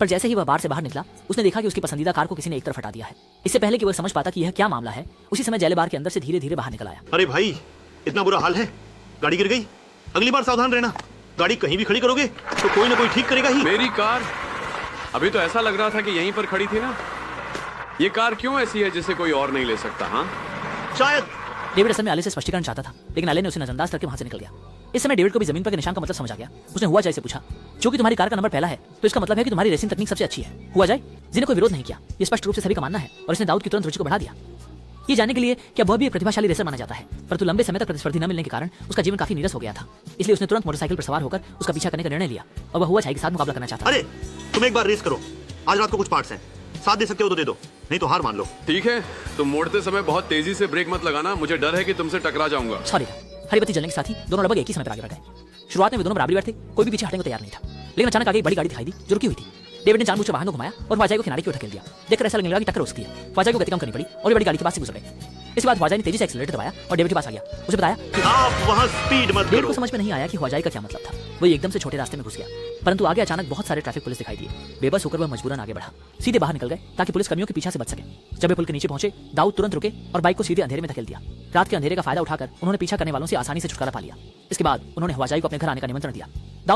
पर जैसे ही वह बार से बाहर निकला उसने देखा कि उसकी पसंदीदा कार को किसी ने एक तरफ हटा दिया है। इससे पहले कि वह समझ पाता कि यह क्या मामला है, उसी समय जैले बार के अंदर से धीरे धीरे बाहर निकल आया। अरे भाई, इतना बुरा हाल है, गाड़ी गिर गई। अगली बार सावधान रहना, गाड़ी कहीं भी खड़ी करोगे तो कोई ना कोई ठीक करेगा ही। मेरी कार? अभी तो ऐसा लग रहा था कि यहीं पर खड़ी थी ना। ये कार क्यों ऐसी है जिसे कोई और नहीं ले सकता? हाँ, शायद डेविड असल में आले से स्पष्टीकरण चाहता था, लेकिन आले ने उसे नजरअंदाज करके वहां से निकल गया। इस समय डेविड को भी जमीन पर के निशान का मतलब समझ आ गया। उसने हुआ जाए से पूछा, क्योंकि तुम्हारी कार का नंबर पहला है तो इसका मतलब है कि तुम्हारी रेसिंग तकनीक सबसे अच्छी है। हुआ जाए जिन्हें कोई विरोध नहीं किया, ये स्पष्ट रूप से सभी का मानना है और इसने दाऊद की तुरंत रुचि को बढ़ा दिया। ये जानने के लिए कि वह भी एक प्रतिभाशाली रेसर माना जाता है, परंतु लंबे समय तक प्रतिस्पर्धी न मिलने के कारण उसका जीवन काफी नीरस हो गया था। इसलिए उसने तुरंत मोटरसाइकिल पर सवार होकर उसका पीछा करने का निर्णय लिया और वह हुआ जाए के साथ मुकाबला करना चाहता। अरे तुम एक बार रेस करो, आज रात को कुछ पार्ट्स हैं, साथ दे सकते हो तो दे दो, नहीं तो हार मान लो। ठीक है, तुम मोड़ते समय बहुत तेजी से ब्रेक मत लगाना, मुझे डर है कि तुमसे टकरा जाऊंगा। सॉरी। हरी बत्ती जलने के साथ ही दोनों लगभग एक ही समय पर आगे बढ़ गए। शुरुआत में वे दोनों बराबरी पर थे, कोई भी पीछे हटने को तैयार नहीं था, लेकिन अचानक आगे एक बड़ी गाड़ी दिखाई दी जो रुकी हुई थी। डेविड ने जानबूझकर वाहन को घुमाया और ख्वाजा को किनारे की ओर धकेल दिया। देखकर ऐसा लगने लगा कि टक्कर हो सकती है। ख्वाजा को गति कम करनी पड़ी और ये बड़ी गाड़ी के पास से गुजर गए। इसके बाद ख्वाजा ने तेजी से एक्सीलरेटर दबाया और डेविड के पास आ गया। उसे बताया कि आप वहां स्पीड मत डेविड करो। को समझ में नहीं आया कि ख्वाजा का क्या मतलब था। वो एकदम से छोटे रास्ते में घुस गया, परंतु आगे अचानक बहुत सारे ट्रैफिक पुलिस दिखाई दिए। बेबस होकर वह मजबूरन आगे बढ़ा, सीधे बाहर निकल गए ताकि पुलिस कर्मियों के पीछे से बच सके। जब वे पुल के नीचे पहुंचे, दाऊद तुरंत रुके और बाइक को सीधे अंधेरे में धकेल दिया। रात के अंधेरे का फायदा उठाकर उन्होंने पीछा करने वालों से आसानी से छुटकारा पा लिया। इसके बाद उन्होंने ख्वाजा को अपने घर आने का निमंत्रण दिया।